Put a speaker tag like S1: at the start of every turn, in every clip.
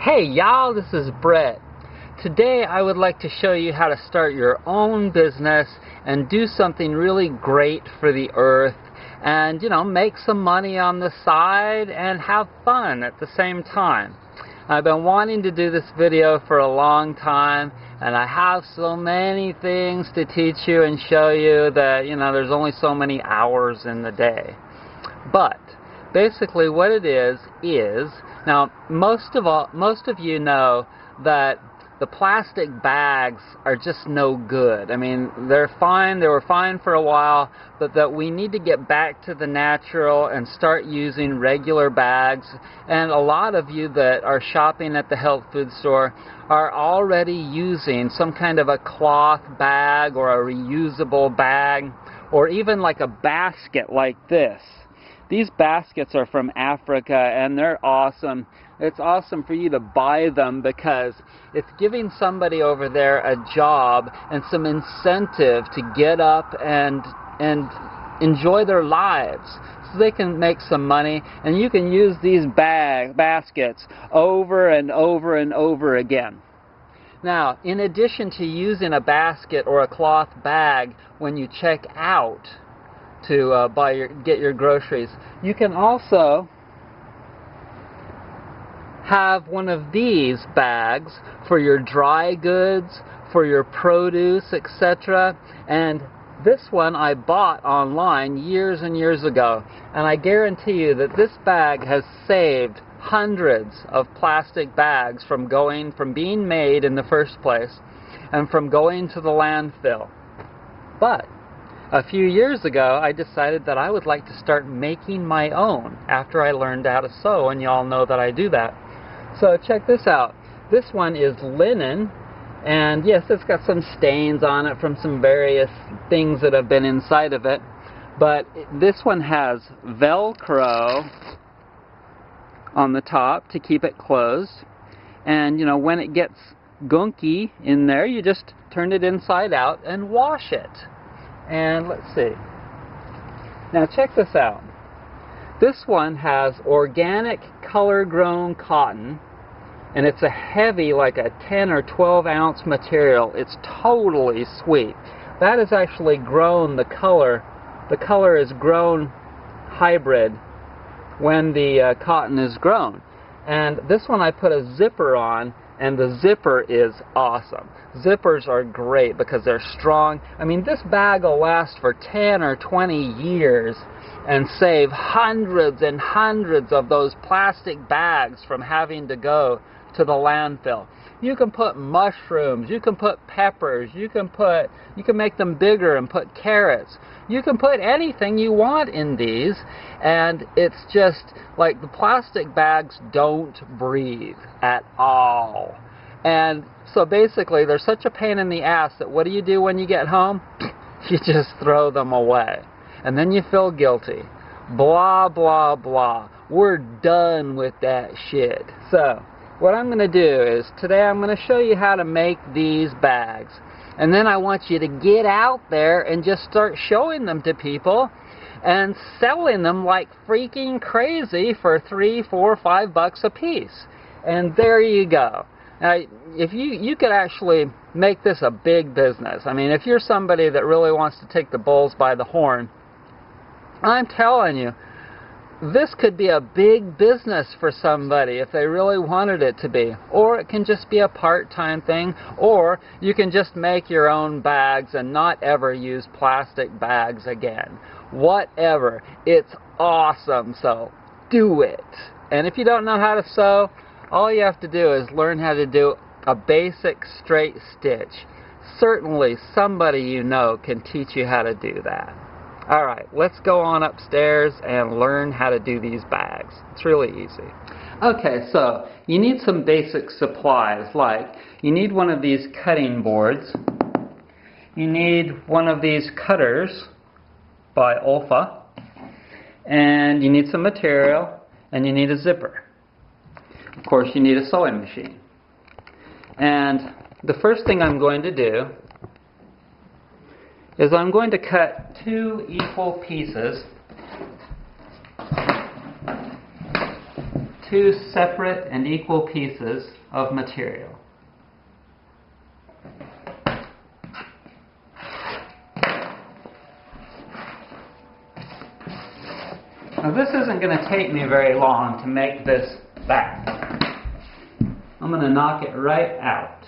S1: Hey y'all, this is Brett. Today I would like to show you how to start your own business and do something really great for the earth and, make some money on the side and have fun at the same time. I've been wanting to do this video for a long time, and I have so many things to teach you and show you that, there's only so many hours in the day. But basically what it is, now most of you know that the plastic bags are just no good. I mean, they're fine, they were fine for a while, but that we need to get back to the natural and start using regular bags. And a lot of you that are shopping at the health food store are already using some kind of a cloth bag or a reusable bag, or even like a basket like this. These baskets are from Africa and they're awesome. It's awesome for you to buy them because it's giving somebody over there a job and some incentive to get up and enjoy their lives so they can make some money, and you can use these baskets over and over and over again. Now, in addition to using a basket or a cloth bag when you check out to get your groceries, you can also have one of these bags for your dry goods, for your produce, etc. And this one I bought online years and years ago, and I guarantee you that this bag has saved hundreds of plastic bags from being made in the first place and from going to the landfill. But a few years ago, I decided that I would like to start making my own after I learned how to sew, and y'all know that I do that. So check this out. This one is linen, and yes, it's got some stains on it from some various things that have been inside of it, but this one has Velcro on the top to keep it closed, and when it gets gunky in there, you just turn it inside out and wash it. And let's see. Now check this out. This one has organic color-grown cotton, and it's a heavy, like a 10 or 12 ounce material. It's totally sweet. That is actually grown, the color is grown hybrid when the cotton is grown. And this one I put a zipper on, and the zipper is awesome. Zippers are great because they're strong. I mean, this bag will last for 10 or 20 years and save hundreds and hundreds of those plastic bags from having to go to the landfill. You can put mushrooms, you can put peppers, you can make them bigger and put carrots. You can put anything you want in these, and it's just like the plastic bags don't breathe at all. And so basically they're such a pain in the ass that what do you do when you get home? You just throw them away. And then you feel guilty. Blah, blah, blah. We're done with that shit. So what I'm going to do is today I'm going to show you how to make these bags. And then I want you to get out there and just start showing them to people and selling them like freaking crazy for $3, $4, $5 a piece. And there you go. Now, if you could actually make this a big business. I mean, if you're somebody that really wants to take the bulls by the horn, I'm telling you, this could be a big business for somebody if they really wanted it to be. Or it can just be a part-time thing, or you can just make your own bags and not ever use plastic bags again. Whatever. It's awesome, so do it. And if you don't know how to sew, all you have to do is learn how to do a basic straight stitch. Certainly somebody you know can teach you how to do that. Alright, let's go on upstairs and learn how to do these bags. It's really easy. Okay, so you need some basic supplies, like you need one of these cutting boards, you need one of these cutters by Olfa, and you need some material, and you need a zipper. Of course, you need a sewing machine. And the first thing I'm going to do is I'm going to cut 2 equal pieces two separate and equal pieces of material. Now this isn't going to take me very long to make this bag. I'm going to knock it right out.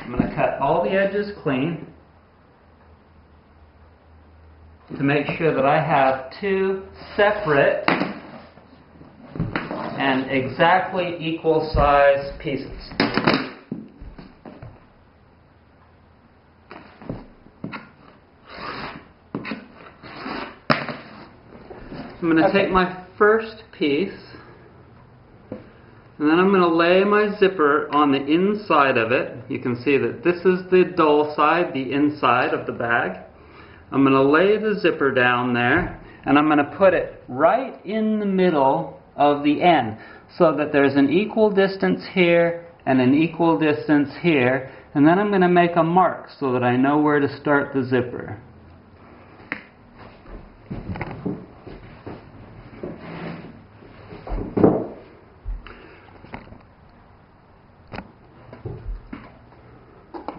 S1: I'm going to cut all the edges clean to make sure that I have two separate and exactly equal size pieces. I'm going to take my first piece, and then I'm going to lay my zipper on the inside of it. You can see that this is the dull side, the inside of the bag. I'm going to lay the zipper down there, and I'm going to put it right in the middle of the end so that there's an equal distance here and an equal distance here, and then I'm going to make a mark so that I know where to start the zipper.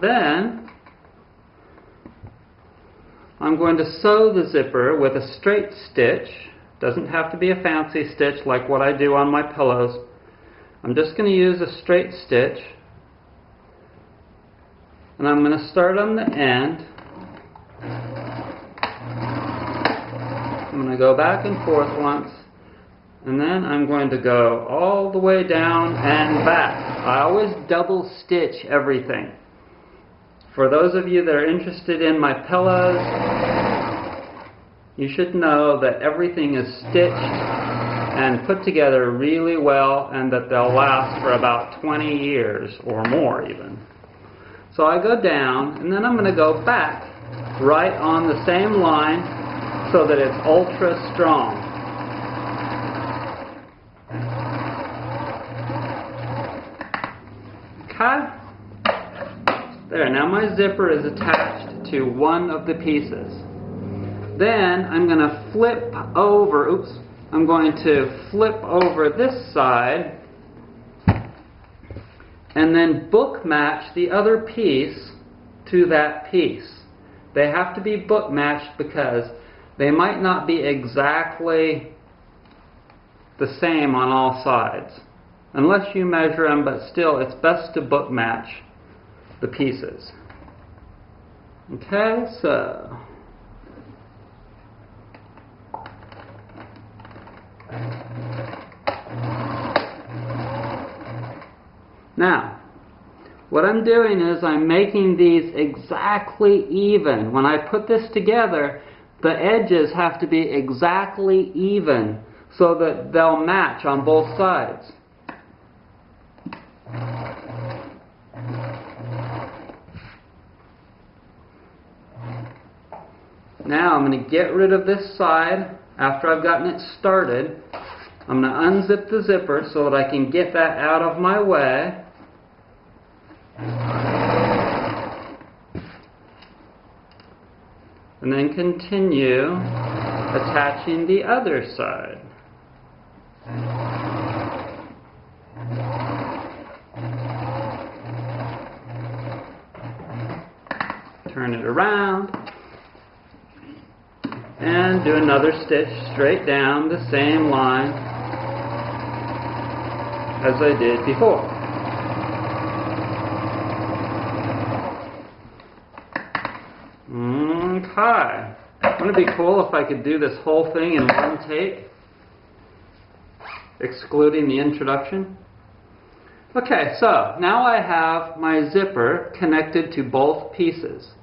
S1: Then I'm going to sew the zipper with a straight stitch. Doesn't have to be a fancy stitch like what I do on my pillows. I'm just going to use a straight stitch, and I'm going to start on the end. I'm going to go back and forth once, and then I'm going to go all the way down and back. I always double stitch everything. For those of you that are interested in my pillows, you should know that everything is stitched and put together really well, and that they'll last for about 20 years or more even. So I go down, and then I'm going to go back right on the same line so that it's ultra strong. Okay? There, now my zipper is attached to one of the pieces. Then I'm going to flip over, I'm going to flip over this side and then book match the other piece to that piece. They have to be book matched because they might not be exactly the same on all sides. Unless you measure them, but still it's best to book match the pieces. Okay, so now what I'm doing is I'm making these exactly even. When I put this together, the edges have to be exactly even so that they'll match on both sides. Now I'm going to get rid of this side after I've gotten it started. I'm going to unzip the zipper so that I can get that out of my way. And then continue attaching the other side. Turn it around. And do another stitch straight down the same line as I did before. Okay. Wouldn't it be cool if I could do this whole thing in one take, excluding the introduction? Okay, so now I have my zipper connected to both pieces.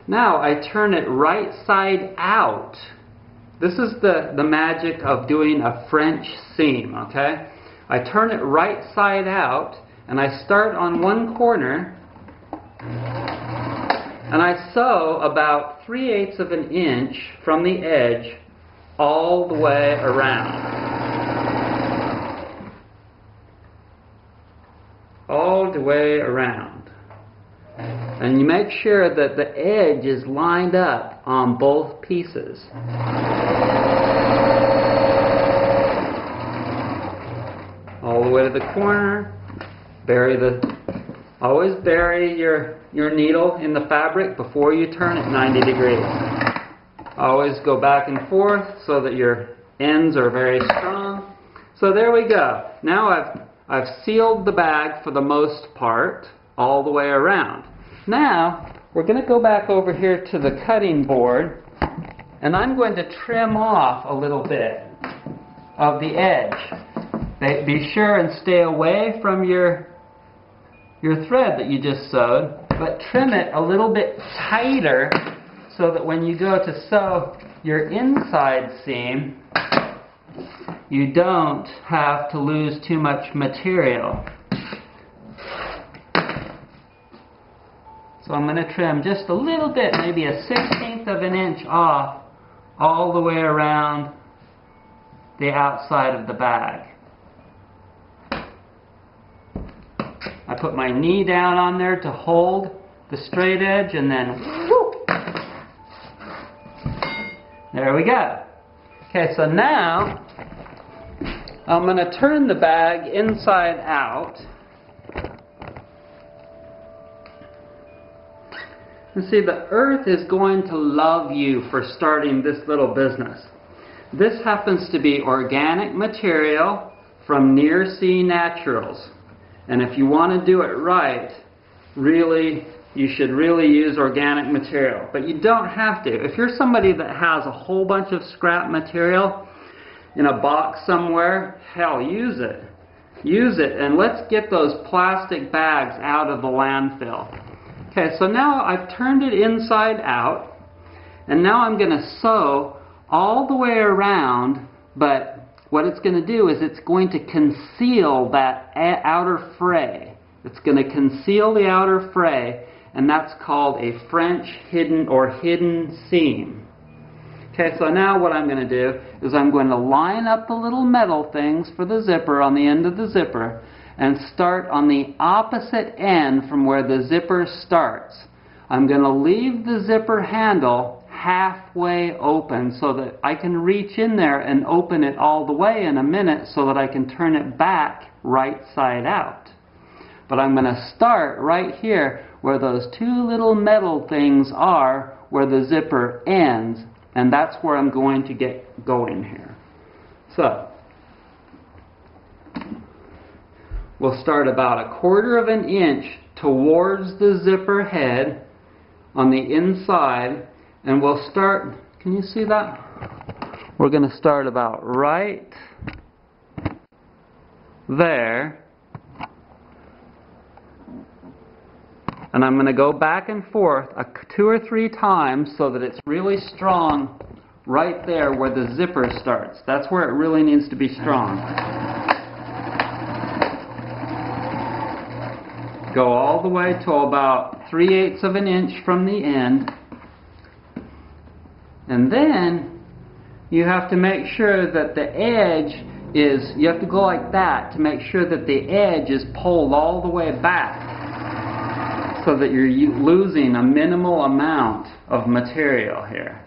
S1: Now I turn it right side out. This is the magic of doing a French seam, okay? I turn it right side out, and I start on one corner, and I sew about 3/8 of an inch from the edge all the way around. All the way around. And you make sure that the edge is lined up on both pieces. All the way to the corner. Always bury your needle in the fabric before you turn it 90 degrees. Always go back and forth so that your ends are very strong. So there we go. Now I've sealed the bag for the most part all the way around. Now we're going to go back over here to the cutting board, and I'm going to trim off a little bit of the edge. Be sure and stay away from your thread that you just sewed, but trim it a little bit tighter so that when you go to sew your inside seam, you don't have to lose too much material. So I'm going to trim just a little bit, maybe a 1/16 of an inch off, all the way around the outside of the bag. I put my knee down on there to hold the straight edge, and then whoop, there we go. Okay, so now I'm going to turn the bag inside out. And see, the earth is going to love you for starting this little business. This happens to be organic material from Near Sea Naturals. And if you want to do it right, you should really use organic material. But you don't have to. If you're somebody that has a whole bunch of scrap material in a box somewhere, hell, use it. Use it, and let's get those plastic bags out of the landfill. Okay, so now I've turned it inside out, and now I'm going to sew all the way around, but what it's going to do is it's going to conceal that outer fray. It's going to conceal the outer fray, and that's called a French hidden seam. Okay, so now what I'm going to do is I'm going to line up the little metal things for the zipper on the end of the zipper and start on the opposite end from where the zipper starts. I'm going to leave the zipper handle halfway open so that I can reach in there and open it all the way in a minute so that I can turn it back right side out. But I'm going to start right here where those two little metal things are, where the zipper ends, and that's where I'm going to get going here. So we'll start about 1/4 of an inch towards the zipper head on the inside, and we'll start, can you see that? We're going to start about right there, and I'm going to go back and forth 2 or 3 times so that it's really strong right there where the zipper starts. That's where it really needs to be strong. Go all the way to about 3/8 of an inch from the end. And then you have to make sure that the edge is, you have to go like that to make sure that the edge is pulled all the way back so that you're losing a minimal amount of material here.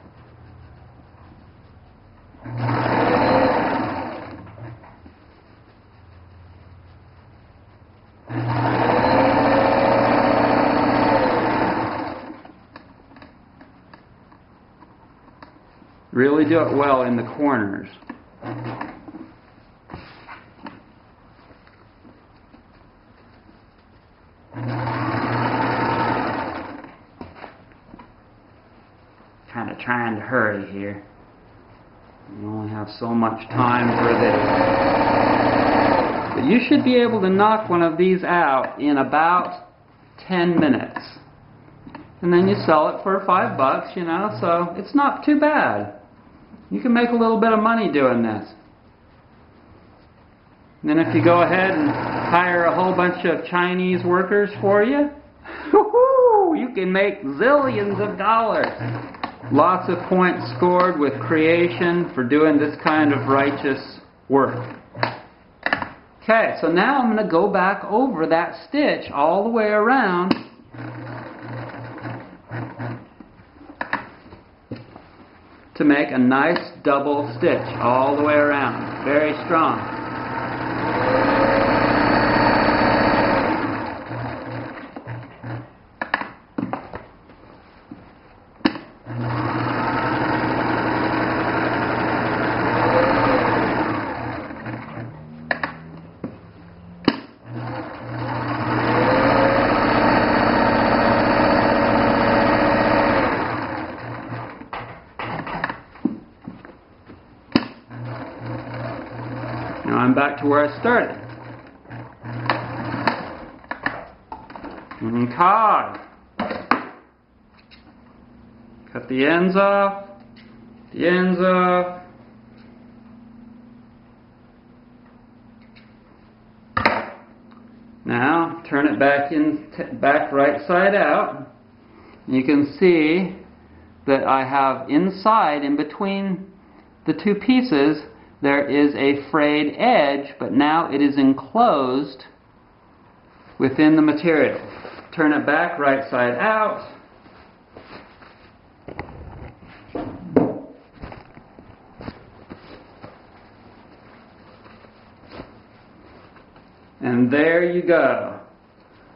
S1: Really do it well in the corners. Kind of trying to hurry here. You only have so much time for this. But you should be able to knock one of these out in about 10 minutes. And then you sell it for $5, you know, so it's not too bad. You can make a little bit of money doing this. And then if you go ahead and hire a whole bunch of Chinese workers for you, you can make zillions of dollars. Lots of points scored with creation for doing this kind of righteous work. Okay, so now I'm going to go back over that stitch all the way around to make a nice double stitch all the way around. Very strong. Now I'm back to where I started. Cod. Cut the ends off. The ends off. Now turn it back right side out. You can see that I have inside, in between the two pieces, there is a frayed edge, but now it is enclosed within the material. Turn it back right side out. And there you go.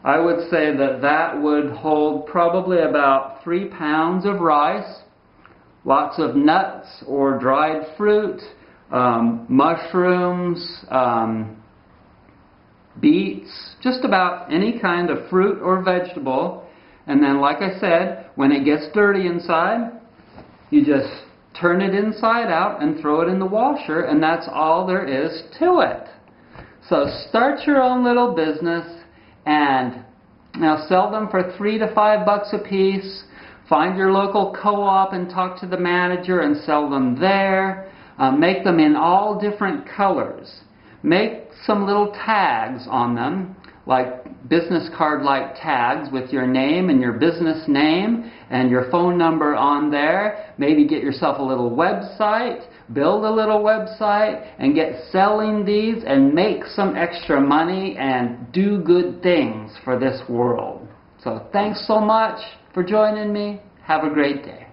S1: I would say that that would hold probably about 3 pounds of rice, lots of nuts or dried fruit, mushrooms, beets, just about any kind of fruit or vegetable. And then, like I said, when it gets dirty inside, you just turn it inside out and throw it in the washer, and that's all there is to it. So start your own little business and now sell them for $3 to $5 a piece. Find your local co-op and talk to the manager and sell them there. Make them in all different colors. Make some little tags on them, like business card-like tags with your name and your business name and your phone number on there. Maybe get yourself a little website, build a little website, and get selling these and make some extra money and do good things for this world. So thanks so much for joining me. Have a great day.